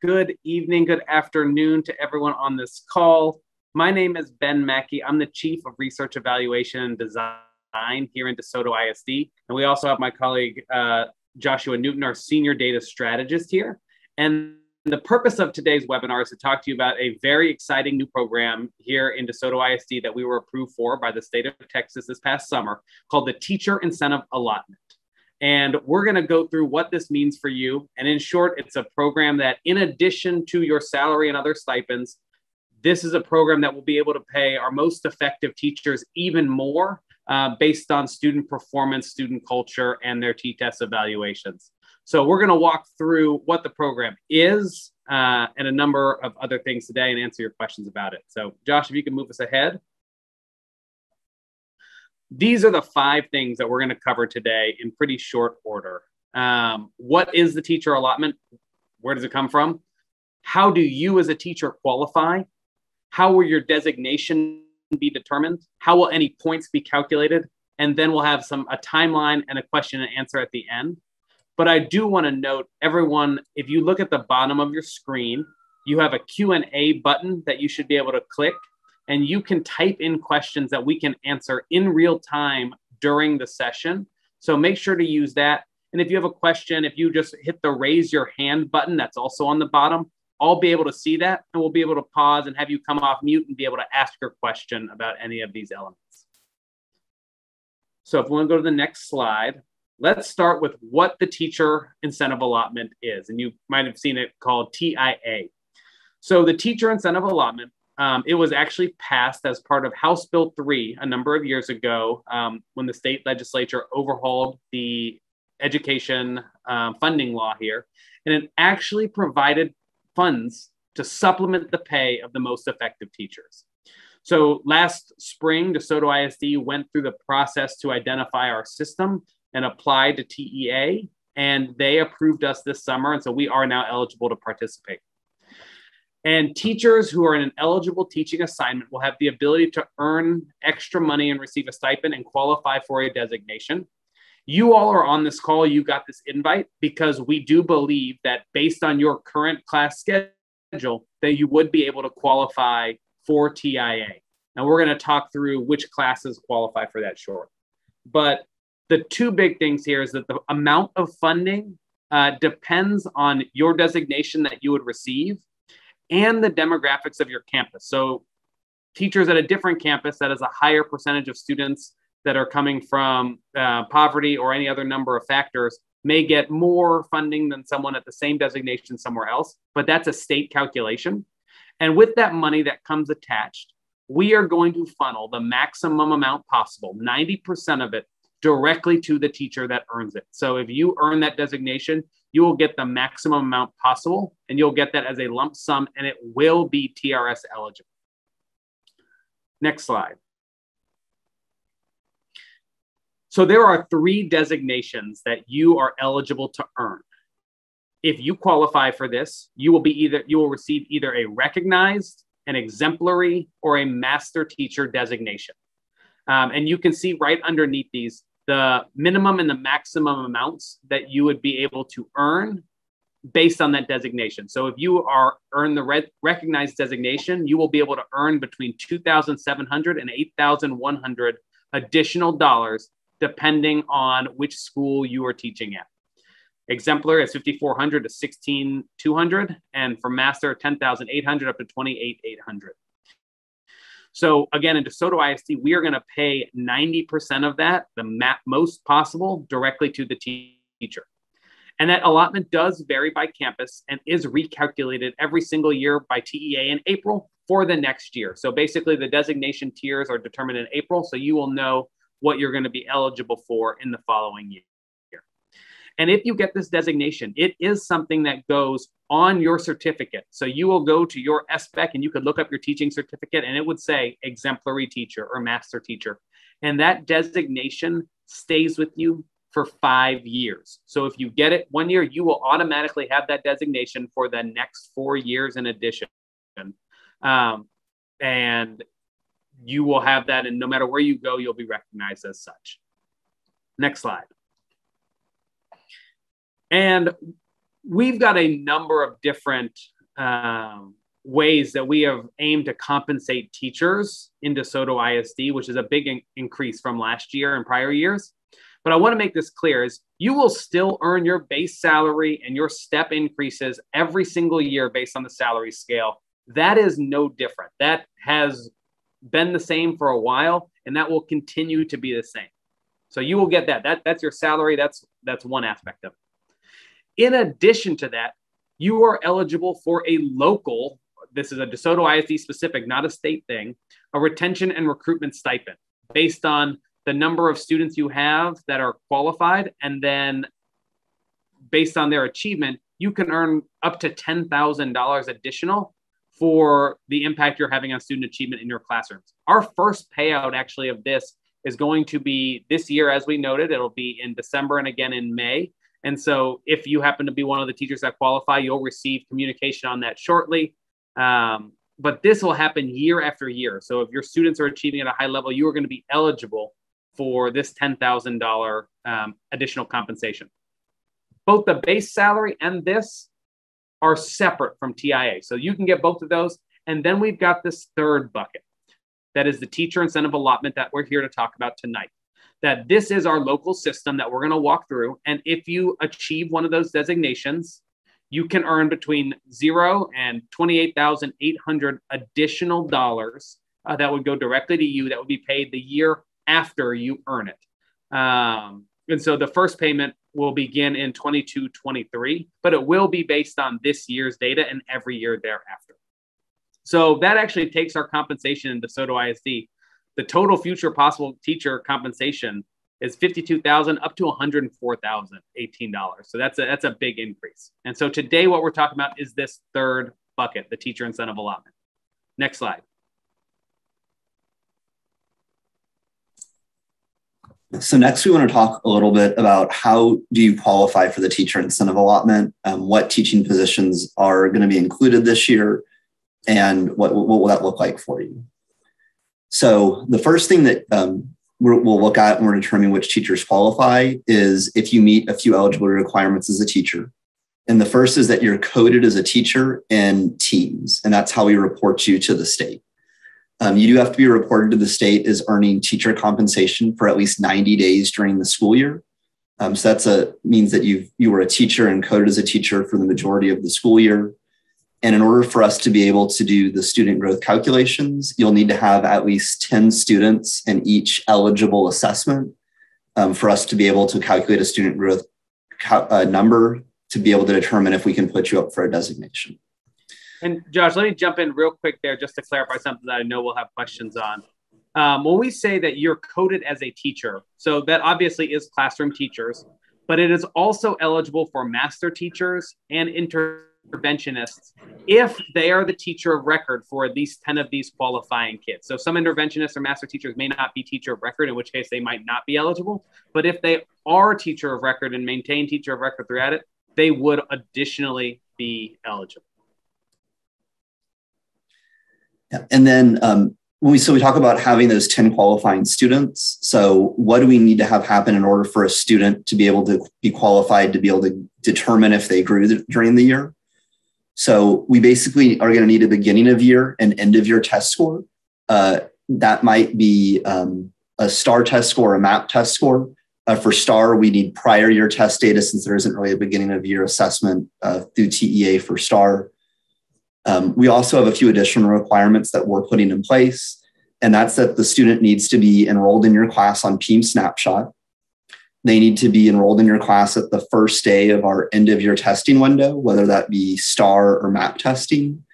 Good evening, good afternoon to everyone on this call. My name is Ben Mackey. I'm the Chief of Research Evaluation and Design here in DeSoto ISD. And we also have my colleague, Joshua Newton, our Senior Data Strategist here. And the purpose of today's webinar is to talk to you about a very exciting new program here in DeSoto ISD that we were approved for by the state of Texas this past summer called the Teacher Incentive Allotment. And we're going to go through what this means for you. And in short, it's a program that in addition to your salary and other stipends, this is a program that will be able to pay our most effective teachers even more based on student performance, student culture, and their T-TESS evaluations. So we're going to walk through what the program is and a number of other things today and answer your questions about it. So Josh, if you can move us ahead. These are the 5 things that we're going to cover today in pretty short order. What is the teacher allotment? Where does it come from? How do you as a teacher qualify? How will your designation be determined? How will any points be calculated? And then we'll have a timeline and a question and answer at the end. But I do want to note, everyone, if you look at the bottom of your screen, you have a Q&A button that you should be able to click. And you can type in questions that we can answer in real time during the session. So make sure to use that. And if you have a question, if you just hit the raise your hand button, that's also on the bottom, I'll be able to see that and we'll be able to pause and have you come off mute and be able to ask your question about any of these elements. So if we want to go to the next slide, let's start with what the teacher incentive allotment is. And you might have seen it called T.I.A. So the teacher incentive allotment, it was actually passed as part of House Bill 3 a number of years ago when the state legislature overhauled the education funding law here. And it actually provided funds to supplement the pay of the most effective teachers. So last spring, DeSoto ISD went through the process to identify our system and applied to T.I.A. And they approved us this summer. And so we are now eligible to participate. And teachers who are in an eligible teaching assignment will have the ability to earn extra money and receive a stipend and qualify for a designation. You all are on this call. You got this invite because we do believe that based on your current class schedule, that you would be able to qualify for T.I.A. Now we're going to talk through which classes qualify for that shortly. But the 2 big things here is that the amount of funding depends on your designation that you would receive and the demographics of your campus. So teachers at a different campus that has a higher percentage of students that are coming from poverty or any other number of factors may get more funding than someone at the same designation somewhere else, but that's a state calculation. And with that money that comes attached, we are going to funnel the maximum amount possible, 90% of it, directly to the teacher that earns it. So if you earn that designation, you will get the maximum amount possible, and you'll get that as a lump sum, and it will be TRS eligible. Next slide. So there are 3 designations that you are eligible to earn. If you qualify for this, you will receive either a recognized, an exemplary, or a master teacher designation. And you can see right underneath these the minimum and the maximum amounts that you would be able to earn based on that designation. So if you earn the recognized designation, you will be able to earn between $2,700 and $8,100 additional dollars, depending on which school you are teaching at. Exemplary is $5,400 to $16,200, and for master, $10,800 up to $28,800. So again, in DeSoto ISD, we are going to pay 90% of that, the most possible, directly to the teacher. And that allotment does vary by campus and is recalculated every single year by T.I.A. in April for the next year. So basically the designation tiers are determined in April, so you will know what you're going to be eligible for in the following year. And if you get this designation, it is something that goes on your certificate. So you will go to your SPEC and you could look up your teaching certificate and it would say exemplary teacher or master teacher. And that designation stays with you for 5 years. So if you get it 1 year, you will automatically have that designation for the next 4 years in addition. And you will have that, and no matter where you go, you'll be recognized as such. Next slide. And we've got a number of different ways that we have aimed to compensate teachers in DeSoto ISD, which is a big increase from last year and prior years. But I want to make this clear is you will still earn your base salary and your step increases every single year based on the salary scale. That is no different. That has been the same for a while, and that will continue to be the same. So you will get that. That's your salary. That's one aspect of it. In addition to that, you are eligible for a local, this is a DeSoto ISD specific, not a state thing, a retention and recruitment stipend based on the number of students you have that are qualified. And then based on their achievement, you can earn up to $10,000 additional for the impact you're having on student achievement in your classrooms. Our first payout actually of this is going to be this year, as we noted. It'll be in December and again in May. And so if you happen to be one of the teachers that qualify, you'll receive communication on that shortly. But this will happen year after year. So if your students are achieving at a high level, you are going to be eligible for this $10,000 additional compensation. Both the base salary and this are separate from T.I.A. So you can get both of those. And then we've got this third bucket. That is the teacher incentive allotment that we're here to talk about tonight. That this is our local system that we're going to walk through. And if you achieve one of those designations, you can earn between $0 and $28,800 additional dollars that would go directly to you that would be paid the year after you earn it. And so the first payment will begin in 22-23, but it will be based on this year's data and every year thereafter. So that actually takes our compensation in DeSoto ISD. The total future possible teacher compensation is $52,000 up to $104,018. So that's a big increase. And so today what we're talking about is this third bucket, the teacher incentive allotment. Next slide. So next we want to talk a little bit about how do you qualify for the teacher incentive allotment, what teaching positions are going to be included this year, and what will that look like for you. So the first thing that we'll look at when we're determining which teachers qualify is if you meet a few eligibility requirements as a teacher. And the first is that you're coded as a teacher in teams, and that's how we report you to the state. You do have to be reported to the state as earning teacher compensation for at least 90 days during the school year. So that means that you were a teacher and coded as a teacher for the majority of the school year. And in order for us to be able to do the student growth calculations, you'll need to have at least 10 students in each eligible assessment for us to be able to calculate a student growth number to be able to determine if we can put you up for a designation. And Josh, let me jump in real quick there just to clarify something that I know we'll have questions on. When we say that you're coded as a teacher, so that obviously is classroom teachers, but it is also eligible for master teachers and interventionists if they are the teacher of record for at least 10 of these qualifying kids. So some interventionists or master teachers may not be teacher of record, in which case they might not be eligible. But if they are teacher of record and maintain teacher of record throughout it, they would additionally be eligible. Yeah. And then when we talk about having those 10 qualifying students, so what do we need to have happen in order for a student to be able to be qualified to be able to determine if they grew during the year? So we basically are going to need a beginning of year and end of year test score. That might be a STAAR test score, a MAP test score. For STAAR, we need prior year test data since there isn't really a beginning of year assessment through T.I.A. for STAAR. We also have a few additional requirements that we're putting in place, and that's that the student needs to be enrolled in your class on Team Snapshot. They need to be enrolled in your class at the first day of our end of year testing window, whether that be STAAR or MAP testing.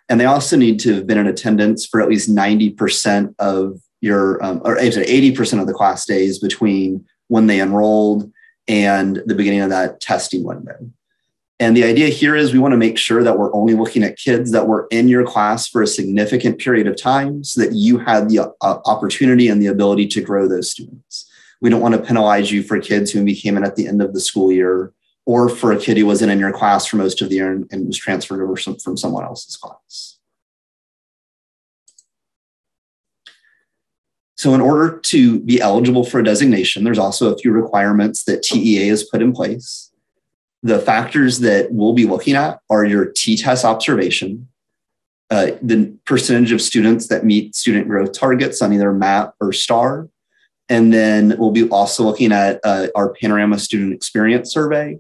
And they also need to have been in attendance for at least 90% of your, or 80% of the class days between when they enrolled and the beginning of that testing window. And the idea here is we want to make sure that we're only looking at kids that were in your class for a significant period of time so that you had the opportunity and the ability to grow those students. We don't want to penalize you for kids who came in at the end of the school year or for a kid who wasn't in your class for most of the year and was transferred over from someone else's class. So in order to be eligible for a designation, there's also a few requirements that T.I.A. has put in place. The factors that we'll be looking at are your T-TESS observation, the percentage of students that meet student growth targets on either MAP or STAAR. And then we'll be also looking at our Panorama student experience survey.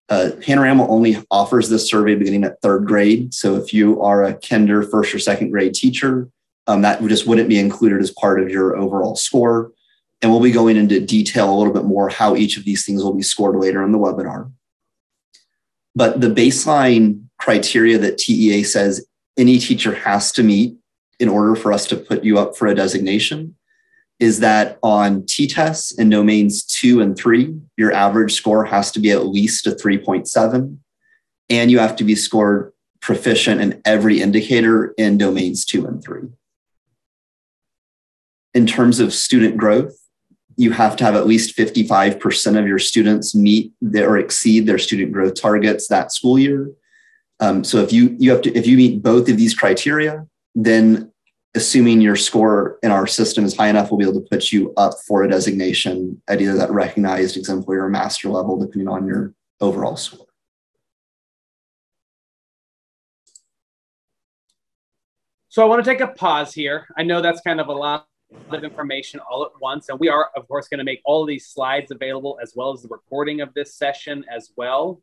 Panorama only offers this survey beginning at 3rd grade. So if you are a kinder, 1st or 2nd grade teacher, that just wouldn't be included as part of your overall score. And we'll be going into detail a little bit more how each of these things will be scored later in the webinar. But the baseline criteria that TEA says any teacher has to meet in order for us to put you up for a designation is that on T-TESS in domains 2 and 3, your average score has to be at least a 3.7, and you have to be scored proficient in every indicator in domains 2 and 3. In terms of student growth, you have to have at least 55% of your students meet or exceed their student growth targets that school year. So if you meet both of these criteria, then assuming your score in our system is high enough, we'll be able to put you up for a designation at either that recognized exemplary or master level, depending on your overall score. So I want to take a pause here. I know that's kind of a lot of information all at once, and we are, of course, going to make all of these slides available as well as the recording of this session as well.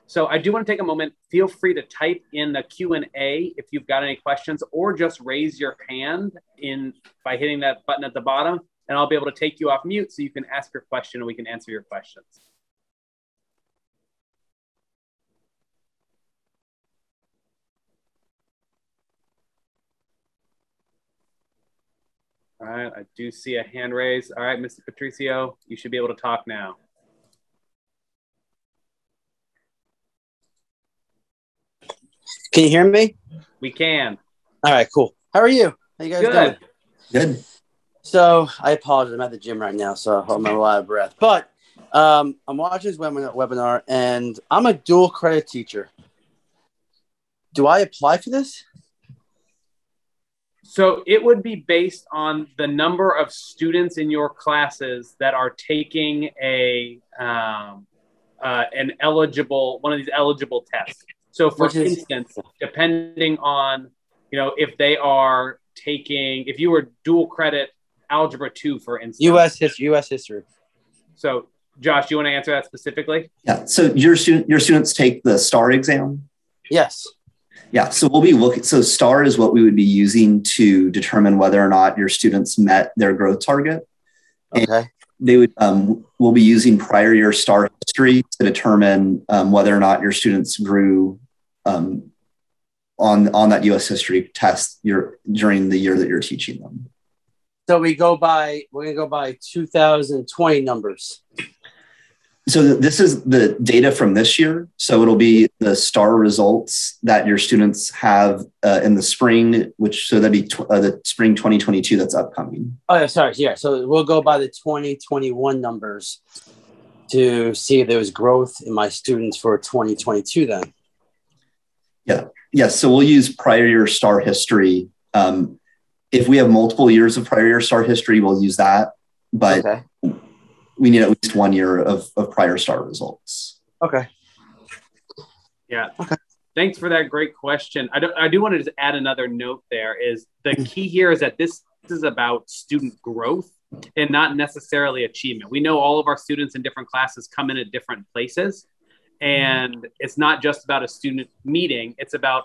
So I do want to take a moment. Feel free to type in the Q&A if you've got any questions, or just raise your hand by hitting that button at the bottom, and I'll be able to take you off mute so you can ask your question and we can answer your questions. All right, I do see a hand raised. All right, Mr. Patricio, you should be able to talk now. Can you hear me? We can. All right, cool. How are you? How you guys doing? Good. So I apologize. I'm at the gym right now, so I'm a lot of breath. But I'm watching this webinar, and I'm a dual credit teacher. Do I apply for this? So it would be based on the number of students in your classes that are taking one of these eligible tests. So for instance, depending on, if they are taking, if you were dual credit algebra 2, for instance. U.S. history. So Josh, do you want to answer that specifically? Yeah. So your students take the STAAR exam? Yes. Yeah. So we'll be looking. So STAAR is what we would be using to determine whether or not your students met their growth target. Okay. And they would. We'll be using prior year STAAR history to determine whether or not your students grew on that U.S. history test during the year that you're teaching them. So we're gonna go by 2020 numbers. So this is the data from this year. So it'll be the STAAR results that your students have in the spring, so that'd be the spring 2022 that's upcoming. Oh, yeah, sorry. Yeah. So we'll go by the 2021 numbers to see if there was growth in my students for 2022 then. Yeah. Yeah. So we'll use prior year STAAR history. If we have multiple years of prior year STAAR history, we'll use that. But okay, we need at least 1 year of prior STAAR results. Okay. Yeah. Okay. Thanks for that great question. I do want to just add another note there is the key here is that this is about student growth and not necessarily achievement. We know all of our students in different classes come in at different places, and it's not just about a student meeting. It's about,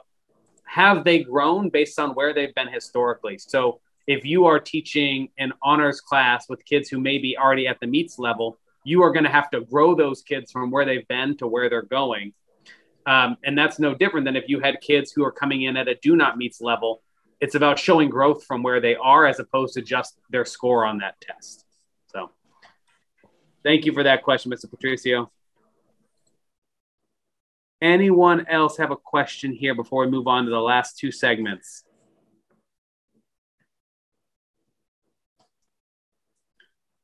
have they grown based on where they've been historically? So if you are teaching an honors class with kids who may be already at the meets level, you are going to have to grow those kids from where they've been to where they're going. And that's no different than if you had kids who are coming in at a do not meets level. It's about showing growth from where they are as opposed to just their score on that test. So thank you for that question, Mr. Patricio. Anyone else have a question here before we move on to the last two segments?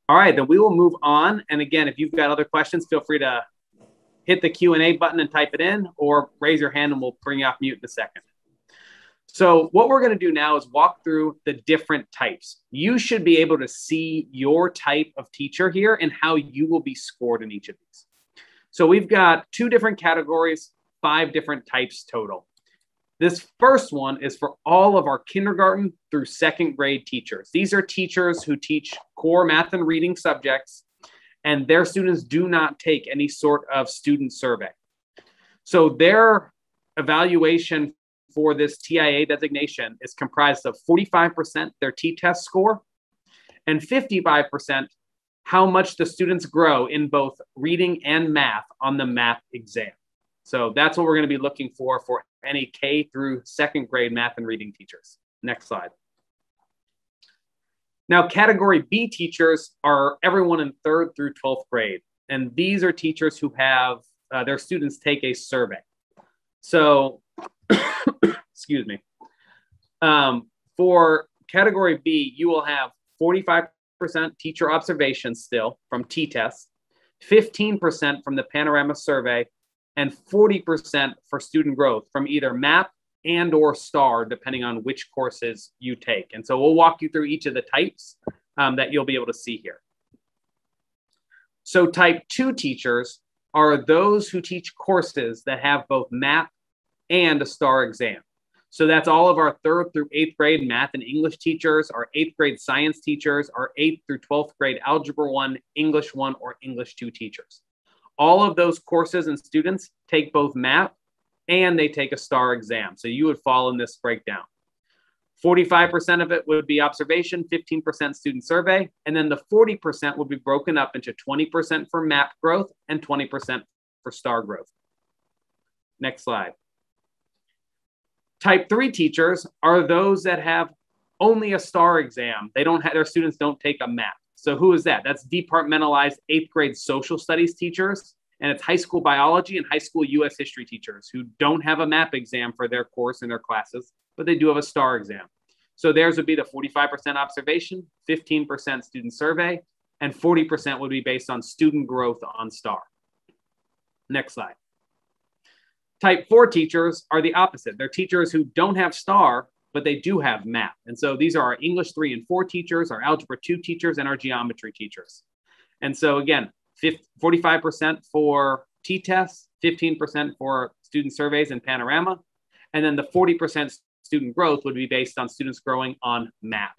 All right, then we will move on. And again, if you've got other questions, feel free to hit the Q&A button and type it in, or raise your hand and we'll bring you off mute in a second. So what we're going to do now is walk through the different types. You should be able to see your type of teacher here and how you will be scored in each of these. So we've got 2 different categories, 5 different types total. This first one is for all of our kindergarten through 2nd grade teachers. These are teachers who teach core math and reading subjects, and their students do not take any sort of student survey. So their evaluation for this TIA designation is comprised of 45% their T-TESS score and 55% how much the students grow in both reading and math on the math exam. So that's what we're going to be looking for any K through 2nd grade math and reading teachers. Next slide. Now, category B teachers are everyone in 3rd through 12th grade. And these are teachers who have their students take a survey. So, excuse me. For category B, you will have 45% teacher observations still from T-TESS, 15% from the Panorama survey, and 40% for student growth from either MAP and or STAAR, depending on which courses you take. And so we'll walk you through each of the types that you'll be able to see here. So type 2 teachers are those who teach courses that have both MAP and a STAAR exam. So that's all of our 3rd through 8th grade math and English teachers, our 8th grade science teachers, our 8th through 12th grade Algebra 1, English 1, or English 2 teachers. All of those courses and students take both MAP and they take a STAAR exam. So you would fall in this breakdown. 45% of it would be observation, 15% student survey, and then the 40% would be broken up into 20% for MAP growth and 20% for STAAR growth. Next slide. Type 3 teachers are those that have only a STAAR exam. They don't have, their students don't take a MAP. So who is that? That's departmentalized 8th grade social studies teachers, and it's high school biology and high school US history teachers who don't have a MAP exam for their course in their classes, but they do have a STAAR exam. So theirs would be the 45% observation, 15% student survey, and 40% would be based on student growth on STAAR. Next slide. Type 4 teachers are the opposite. They're teachers who don't have STAAR, but they do have MAP. And so these are our English 3 and 4 teachers, our Algebra 2 teachers, and our geometry teachers. And so again, 45% for T-TESS, 15% for student surveys and Panorama, and then the 40% student growth would be based on students growing on MAP.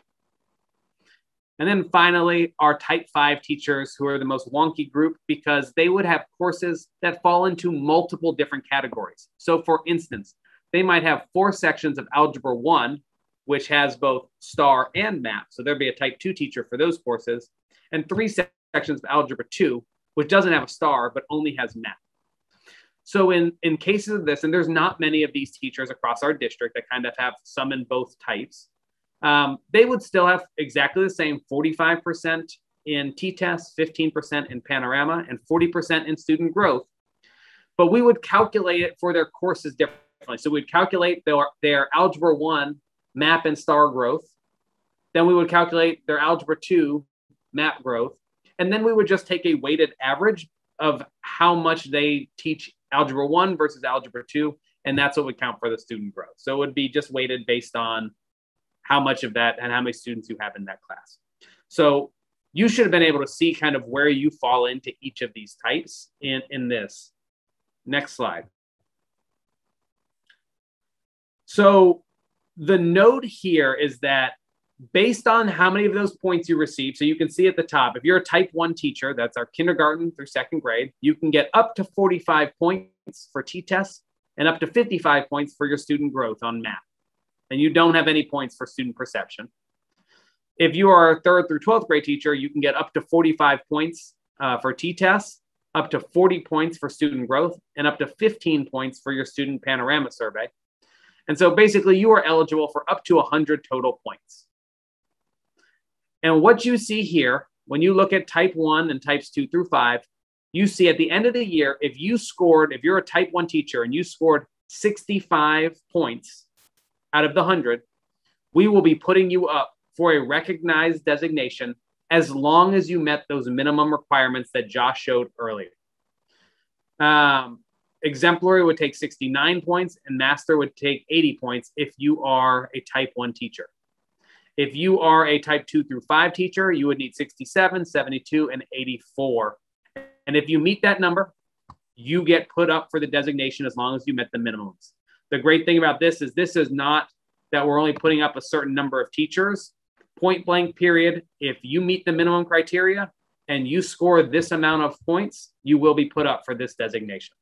And then finally, our type 5 teachers, who are the most wonky group because they would have courses that fall into multiple different categories. So for instance, they might have 4 sections of Algebra 1, which has both STAAR and MAP. So there'd be a type 2 teacher for those courses, and 3 sections of Algebra 2, which doesn't have a STAAR, but only has MAP. So in cases of this, and there's not many of these teachers across our district that kind of have some in both types, they would still have exactly the same 45% in T-TESS, 15% in Panorama, and 40% in student growth. But we would calculate it for their courses differently. So we'd calculate their Algebra 1 MAP and STAAR growth. Then we would calculate their Algebra 2 MAP growth. And then we would just take a weighted average of how much they teach Algebra 1 versus Algebra 2. And that's what would count for the student growth. So it would be just weighted based on how much of that and how many students you have in that class. So you should have been able to see kind of where you fall into each of these types in this. Next slide. So the note here is that based on how many of those points you receive, so you can see at the top, if you're a type 1 teacher, that's our kindergarten through 2nd grade, you can get up to 45 points for T-TESS and up to 55 points for your student growth on MAP. And you don't have any points for student perception. If you are a 3rd through 12th grade teacher, you can get up to 45 points for T-TESS, up to 40 points for student growth, and up to 15 points for your student Panorama survey. And so basically you are eligible for up to 100 total points. And what you see here, when you look at type 1 and types 2 through 5, you see at the end of the year, if you're a type 1 teacher and you scored 65 points out of the 100, we will be putting you up for a recognized designation as long as you met those minimum requirements that Josh showed earlier. Exemplary would take 69 points and master would take 80 points if you are a type 1 teacher. If you are a type 2 through 5 teacher, you would need 67, 72, and 84. And if you meet that number, you get put up for the designation as long as you met the minimums. The great thing about this is not that we're only putting up a certain number of teachers. Point blank period. If you meet the minimum criteria and you score this amount of points, you will be put up for this designation.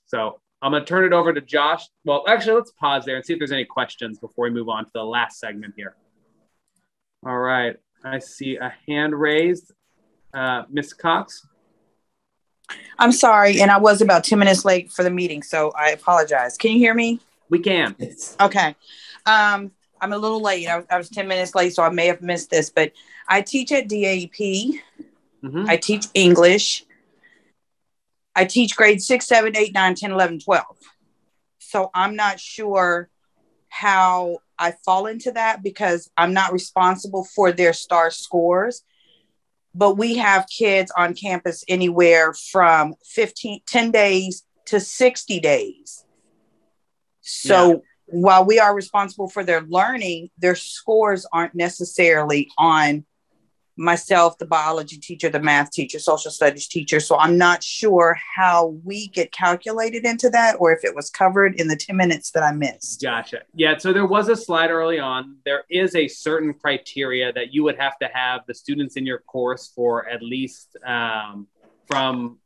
So I'm going to turn it over to Josh. Well, actually, let's pause there and see if there's any questions before we move on to the last segment here. All right. I see a hand raised. Ms. Cox? I'm sorry, and I was about 10 minutes late for the meeting, so I apologize. Can you hear me? We can. Okay. I'm a little late. I was 10 minutes late, so I may have missed this, but I teach at DAP. I teach English. I teach grades 6, 7, 8, 9, 10, 11, 12. So I'm not sure how I fall into that because I'm not responsible for their STAAR scores. But we have kids on campus anywhere from 10 days to 60 days. So while we are responsible for their learning, their scores aren't necessarily on myself, the biology teacher, the math teacher, social studies teacher. So I'm not sure how we get calculated into that or if it was covered in the 10 minutes that I missed. Gotcha. Yeah. So there was a slide early on. There is a certain criteria that you would have to have the students in your course for at least from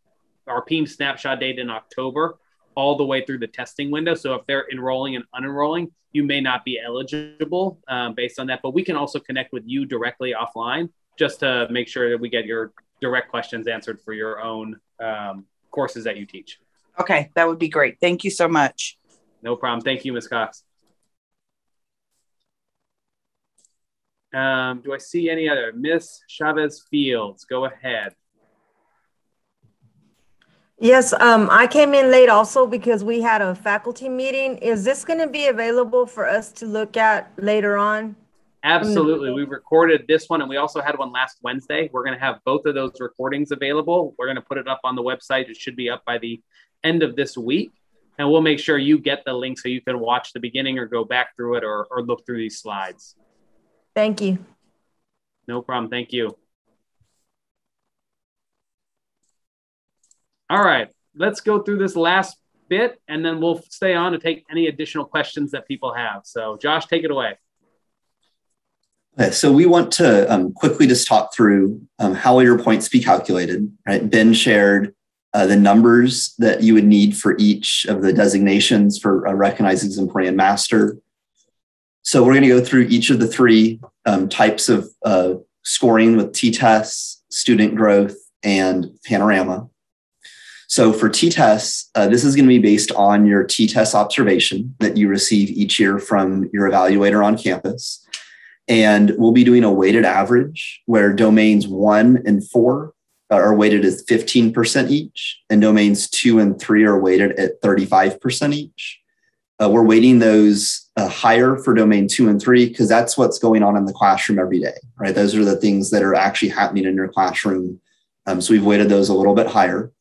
our PEAM snapshot date in October all the way through the testing window. So if they're enrolling and unenrolling, you may not be eligible based on that. But we can also connect with you directly offline just to make sure that we get your direct questions answered for your own courses that you teach. Okay, that would be great. Thank you so much. No problem. Thank you, Ms. Cox. Do I see any other? Miss Chavez Fields, go ahead. Yes, I came in late also because we had a faculty meeting. Is this going to be available for us to look at later on? Absolutely. We recorded this one and we also had one last Wednesday. We're going to have both of those recordings available. We're going to put it up on the website. It should be up by the end of this week. And we'll make sure you get the link so you can watch the beginning or go back through it or look through these slides. Thank you. No problem. Thank you. All right. Let's go through this last bit and then we'll stay on to take any additional questions that people have. So Josh, take it away. Okay, so we want to quickly just talk through how will your points be calculated, right? Ben shared the numbers that you would need for each of the designations for recognized exemplary and master. So we're going to go through each of the three types of scoring with T-TESS, student growth, and Panorama. So for T-TESS, this is going to be based on your T-TESS observation that you receive each year from your evaluator on campus. And we'll be doing a weighted average where domains 1 and 4 are weighted as 15% each, and domains 2 and 3 are weighted at 35% each. We're weighting those higher for domain 2 and 3 because that's what's going on in the classroom every day, right? Those are the things that are actually happening in your classroom. So we've weighted those a little bit higher.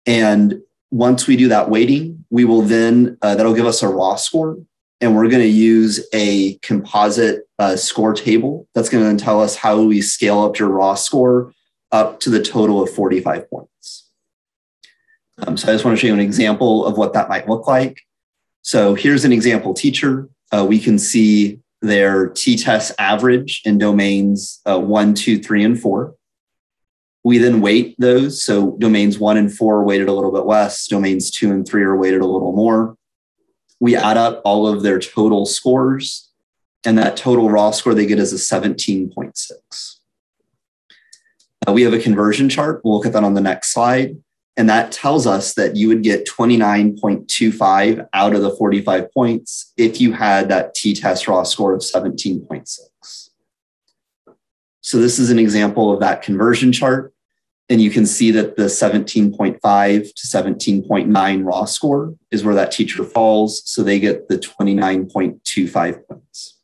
And once we do that weighting, we will then, that'll give us a raw score. And we're going to use a composite score table that's going to tell us how we scale up your raw score up to the total of 45 points. So I just want to show you an example of what that might look like. So here's an example teacher. We can see their T-TESS average in domains 1, 2, 3, and 4. We then weight those. So domains 1 and 4 are weighted a little bit less. Domains 2 and 3 are weighted a little more. We add up all of their total scores, and that total raw score they get is a 17.6. We have a conversion chart. We'll look at that on the next slide. And that tells us that you would get 29.25 out of the 45 points if you had that T-TESS raw score of 17.6. So this is an example of that conversion chart. And you can see that the 17.5 to 17.9 raw score is where that teacher falls. So they get the 29.25 points.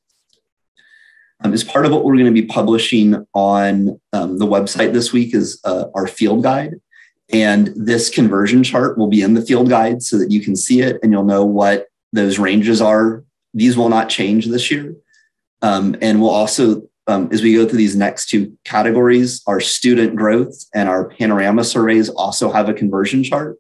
As part of what we're going to be publishing on the website this week is our field guide. And this conversion chart will be in the field guide so that you can see it and you'll know what those ranges are. These will not change this year. And we'll also as we go through these next two categories, our student growth and our Panorama surveys also have a conversion chart.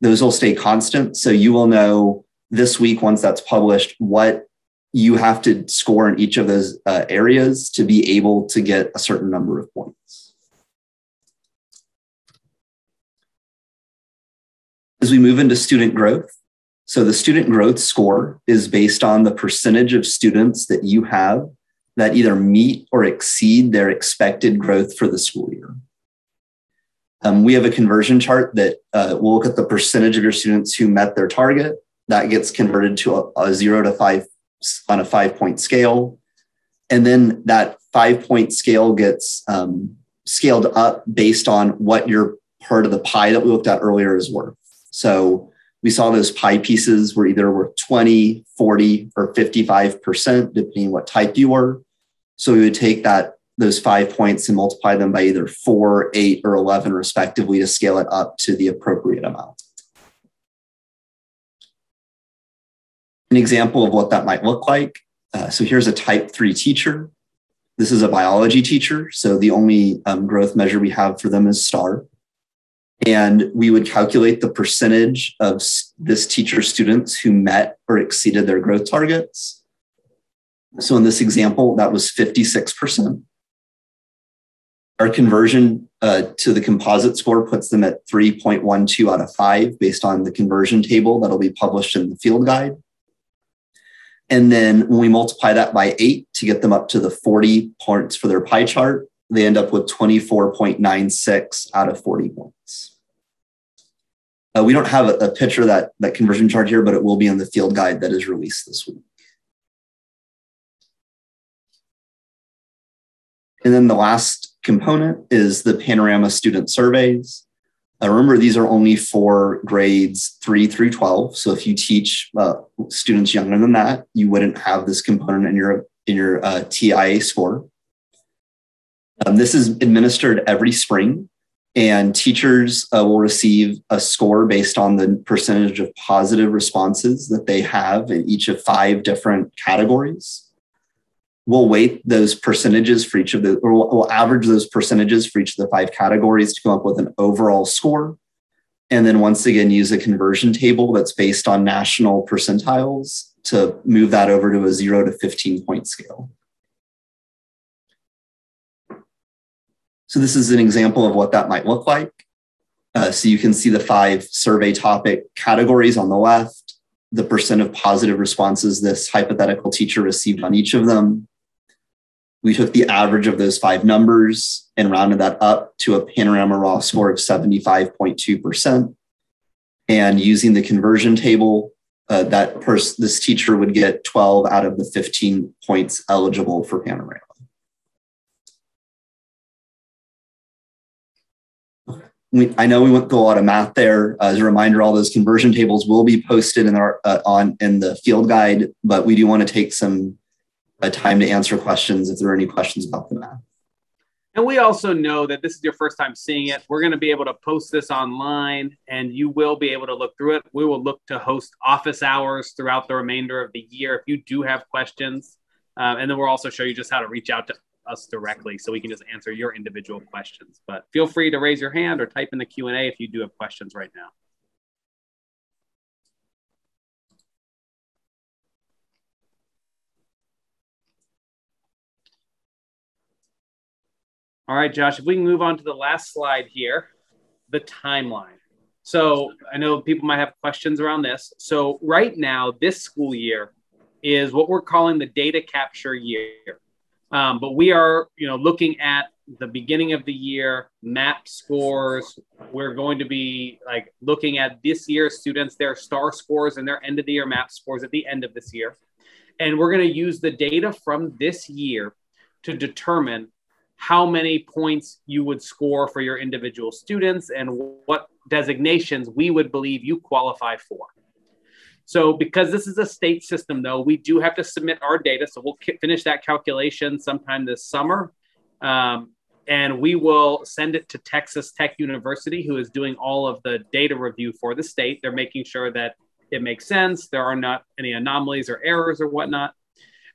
Those will stay constant. So you will know this week, once that's published, what you have to score in each of those areas to be able to get a certain number of points. As we move into student growth, so the student growth score is based on the percentage of students that you have that either meet or exceed their expected growth for the school year. We have a conversion chart that will look at the percentage of your students who met their target. That gets converted to a 0 to 5 on a 5-point scale. And then that 5-point scale gets scaled up based on what your part of the pie that we looked at earlier is worth. So we saw those pie pieces were either worth 20, 40, or 55%, depending what type you were. So we would take those 5 points and multiply them by either 4, 8, or 11, respectively, to scale it up to the appropriate amount. An example of what that might look like. So here's a type 3 teacher. This is a biology teacher. So the only growth measure we have for them is STAAR. And we would calculate the percentage of this teacher's students who met or exceeded their growth targets. So in this example, that was 56%. Our conversion to the composite score puts them at 3.12 out of 5 based on the conversion table that'll be published in the field guide. And then when we multiply that by 8 to get them up to the 40 points for their pie chart, they end up with 24.96 out of 40 points. We don't have a picture of that conversion chart here, but it will be in the field guide that is released this week. And then the last component is the Panorama student surveys. Remember, these are only for grades 3 through 12. So if you teach students younger than that, you wouldn't have this component in your T.I.A score. This is administered every spring, and teachers will receive a score based on the percentage of positive responses that they have in each of 5 different categories. We'll weight those percentages for each of the, or we'll average those percentages for each of the 5 categories to come up with an overall score. And then once again, use a conversion table that's based on national percentiles to move that over to a 0 to 15 point scale. So this is an example of what that might look like. So you can see the 5 survey topic categories on the left, the percent of positive responses this hypothetical teacher received on each of them. We took the average of those 5 numbers and rounded that up to a Panorama raw score of 75.2%. And using the conversion table, this teacher would get 12 out of the 15 points eligible for Panorama. I know we went through a lot of math there. As a reminder, all those conversion tables will be posted in the field guide, but we do want to take some time to answer questions if there are any questions about the math. And we also know that this is your first time seeing it. We're going to be able to post this online, and you will be able to look through it. We will look to host office hours throughout the remainder of the year if you do have questions. And then we'll also show you just how to reach out to us directly so we can just answer your individual questions. But feel free to raise your hand or type in the Q&A if you do have questions right now. All right, Josh, if we can move on to the last slide here, the timeline. So I know people might have questions around this. So right now, this school year is what we're calling the data capture year. But we are, looking at the beginning of the year, MAP scores. We're going to be looking at this year's students, their STAAR scores and their end of the year MAP scores at the end of this year. And we're going to use the data from this year to determine how many points you would score for your individual students and what designations we would believe you qualify for. So because this is a state system, though, we do have to submit our data. So we'll finish that calculation sometime this summer. And we will send it to Texas Tech University, who is doing all of the data review for the state. They're making sure that it makes sense. There are not any anomalies or errors or whatnot.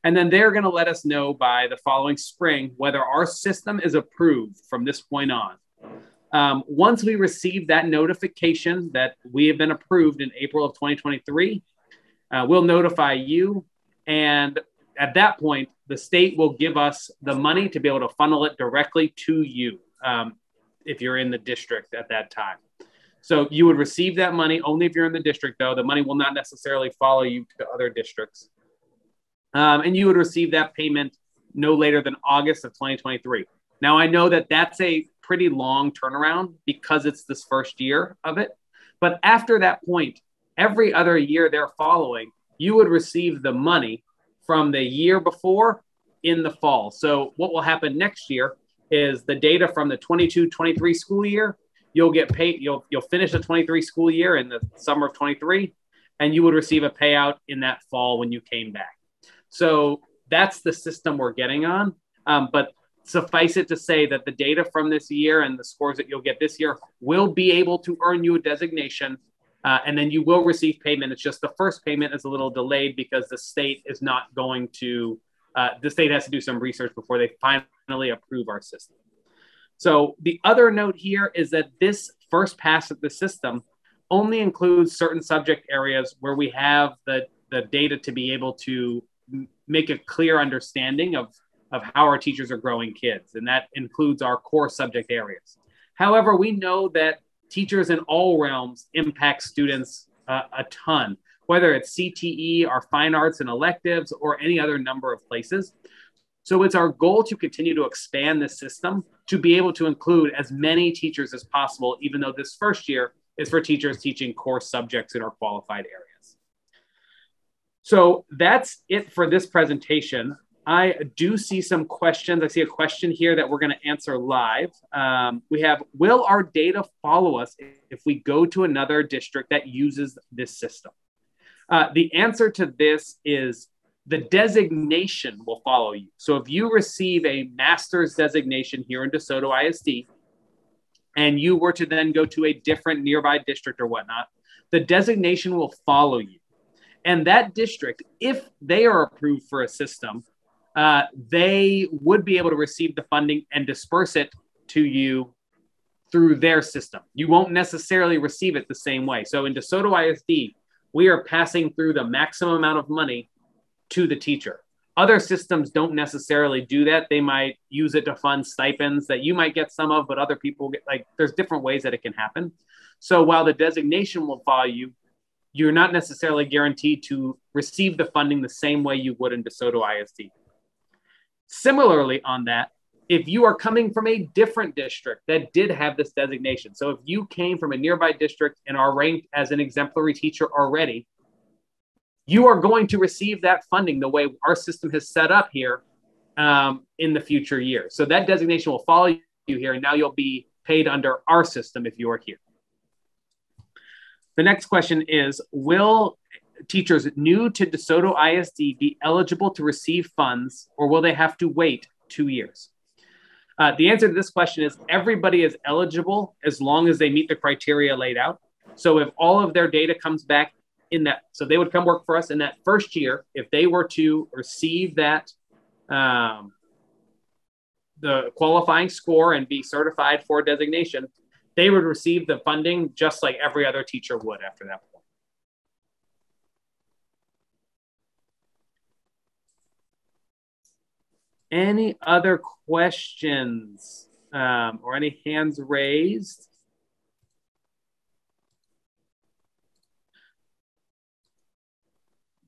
And then they're going to let us know by the following spring whether our system is approved from this point on. Once we receive that notification that we have been approved in April of 2023, we'll notify you. And at that point, the state will give us the money to be able to funnel it directly to you if you're in the district at that time. So you would receive that money only if you're in the district, though. The money will not necessarily follow you to other districts. And you would receive that payment no later than August of 2023. Now, I know that that's a pretty long turnaround because it's this first year of it. But after that point, every other year they're following, you would receive the money from the year before in the fall. So what will happen next year is the data from the 22-23 school year, you'll get paid, you'll finish the 23 school year in the summer of 23, and you would receive a payout in that fall when you came back. So that's the system we're getting on. But suffice it to say that the data from this year and the scores that you'll get this year will be able to earn you a designation, and then you will receive payment. It's just the first payment is a little delayed because the state is not going to, the state has to do some research before they finally approve our system. So the other note here is that this first pass of the system only includes certain subject areas where we have the data to be able to make a clear understanding of how our teachers are growing kids. And that includes our core subject areas. However, we know that teachers in all realms impact students a ton, whether it's CTE, our fine arts and electives, or any other number of places. So it's our goal to continue to expand the system to be able to include as many teachers as possible, even though this first year is for teachers teaching core subjects in our qualified areas. So that's it for this presentation. I do see some questions. I see a question here that we're going to answer live. We have, will our data follow us if we go to another district that uses this system? The answer to this is the designation will follow you. So if you receive a master's designation here in DeSoto ISD, and you were to then go to a different nearby district or whatnot, the designation will follow you. And that district, if they are approved for a system, they would be able to receive the funding and disperse it to you through their system. You won't necessarily receive it the same way. So in DeSoto ISD, we are passing through the maximum amount of money to the teacher. Other systems don't necessarily do that. They might use it to fund stipends that you might get some of, but other people get, like, there's different ways that it can happen. So while the designation will follow you, you're not necessarily guaranteed to receive the funding the same way you would in DeSoto ISD. Similarly on that, if you are coming from a different district that did have this designation, so if you came from a nearby district and are ranked as an exemplary teacher already, you are going to receive that funding the way our system has set up here in the future years. So that designation will follow you here, and now you'll be paid under our system if you are here. The next question is, will teachers new to DeSoto ISD be eligible to receive funds, or will they have to wait 2 years? The answer to this question is everybody is eligible as long as they meet the criteria laid out. So if all of their data comes back in that, so they would come work for us in that first year, if they were to receive that, the qualifying score and be certified for designation, they would receive the funding just like every other teacher would after that point. Any other questions or any hands raised?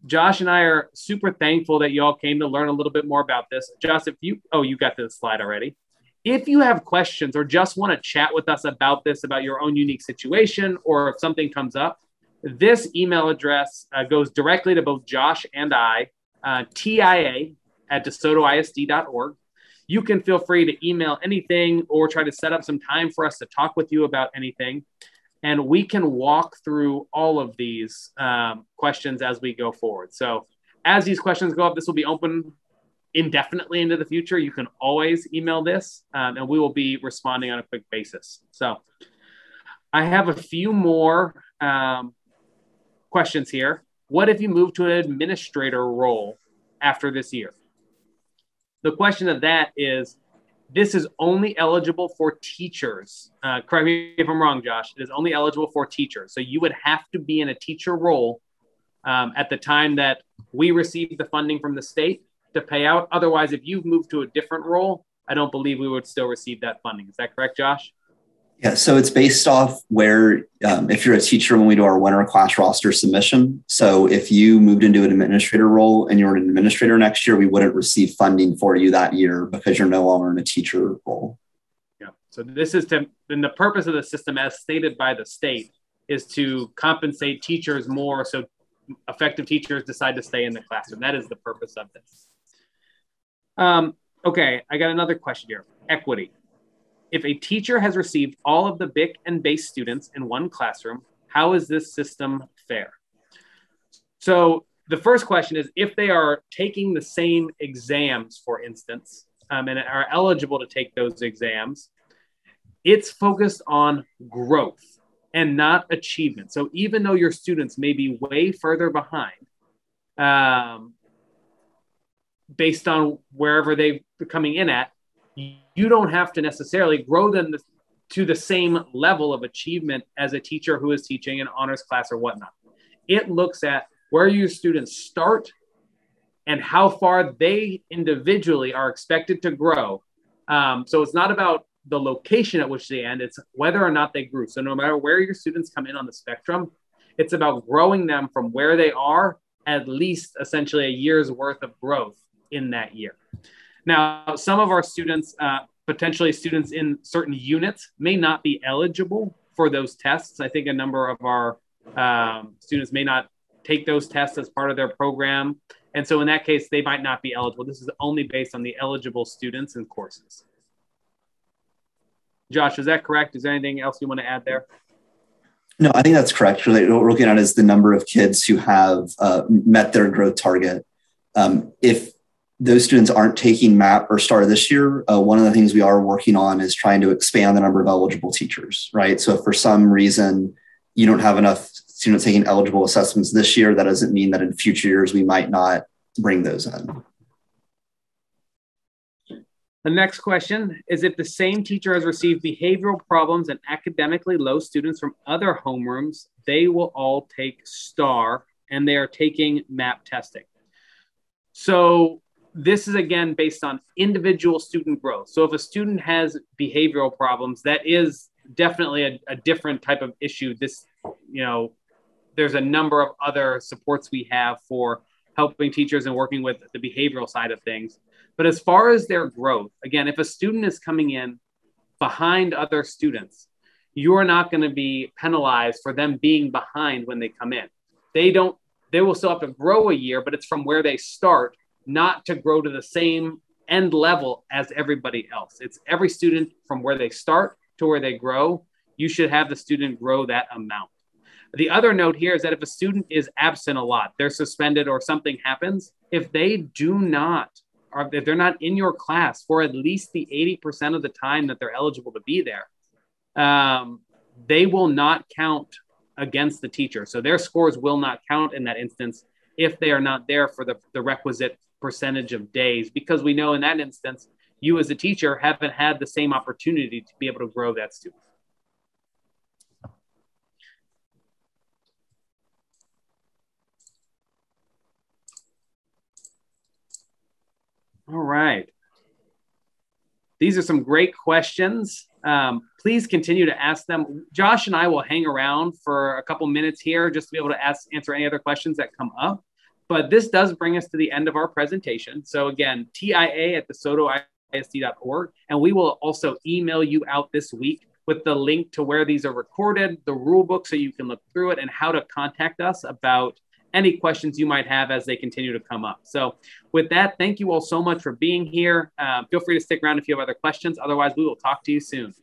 Josh and I are super thankful that you all came to learn a little bit more about this. Josh, if you, oh, you got this slide already. If you have questions or just want to chat with us about this, about your own unique situation, or if something comes up, this email address goes directly to both Josh and I, T.I.A. at DeSotoISD.org. You can feel free to email anything or try to set up some time for us to talk with you about anything. And we can walk through all of these questions as we go forward. So as these questions go up, this will be open indefinitely into the future. You can always email this and we will be responding on a quick basis. So I have a few more questions here. What if you move to an administrator role after this year. The question of that is, this is only eligible for teachers. Correct me if I'm wrong, Josh. It is only eligible for teachers. So you would have to be in a teacher role at the time that we receive the funding from the state to pay out. Otherwise, if you've moved to a different role, I don't believe we would still receive that funding. Is that correct, Josh? Yeah, so it's based off where, if you're a teacher, when we do our winter class roster submission. So if you moved into an administrator role and you're an administrator next year, we wouldn't receive funding for you that year because you're no longer in a teacher role. Yeah. So this is and the purpose of the system, as stated by the state, is to compensate teachers more so effective teachers decide to stay in the classroom. That is the purpose of this. Okay, I got another question here. Equity. If a teacher has received all of the BIC and BASE students in one classroom, how is this system fair? So the first question is, if they are taking the same exams, for instance, and are eligible to take those exams, it's focused on growth and not achievement. So even though your students may be way further behind, based on wherever they're coming in at, you don't have to necessarily grow them to the same level of achievement as a teacher who is teaching an honors class or whatnot. It looks at where your students start and how far they individually are expected to grow. So it's not about the location at which they end, it's whether or not they grew. So no matter where your students come in on the spectrum, it's about growing them from where they are, at least essentially a year's worth of growth in that year. Now, some of our students, potentially students in certain units, may not be eligible for those tests. I think a number of our students may not take those tests as part of their program. And so in that case, they might not be eligible. This is only based on the eligible students and courses. Josh, is that correct? Is there anything else you want to add there? No, I think that's correct. Really, what we're looking at is the number of kids who have met their growth target. If those students aren't taking MAP or STAAR this year, one of the things we are working on is trying to expand the number of eligible teachers, right? So if for some reason you don't have enough students taking eligible assessments this year, that doesn't mean that in future years we might not bring those in. The next question is, if the same teacher has received behavioral problems and academically low students from other homerooms, they will all take STAAR and they are taking MAP testing. So this is, again, based on individual student growth. So if a student has behavioral problems, that is definitely a different type of issue. This, there's a number of other supports we have for helping teachers and working with the behavioral side of things. But as far as their growth, again, if a student is coming in behind other students, you are not going to be penalized for them being behind when they come in. They will still have to grow a year, but it's from where they start, not to grow to the same end level as everybody else. It's every student from where they start to where they grow. You should have the student grow that amount. The other note here is that if a student is absent a lot, they're suspended or something happens, if they do not, or if they're not in your class for at least the 80% of the time that they're eligible to be there, they will not count against the teacher. So their scores will not count in that instance if they are not there for the requisite percentage of days, because we know in that instance, you as a teacher haven't had the same opportunity to be able to grow that student. All right. These are some great questions. Please continue to ask them. Josh and I will hang around for a couple minutes here just to be able to answer any other questions that come up. But this does bring us to the end of our presentation. So again, TIA at DeSotoISD.org. And we will also email you out this week with the link to where these are recorded, the rule book so you can look through it, and how to contact us about any questions you might have as they continue to come up. So with that, thank you all so much for being here. Feel free to stick around if you have other questions. Otherwise, we will talk to you soon.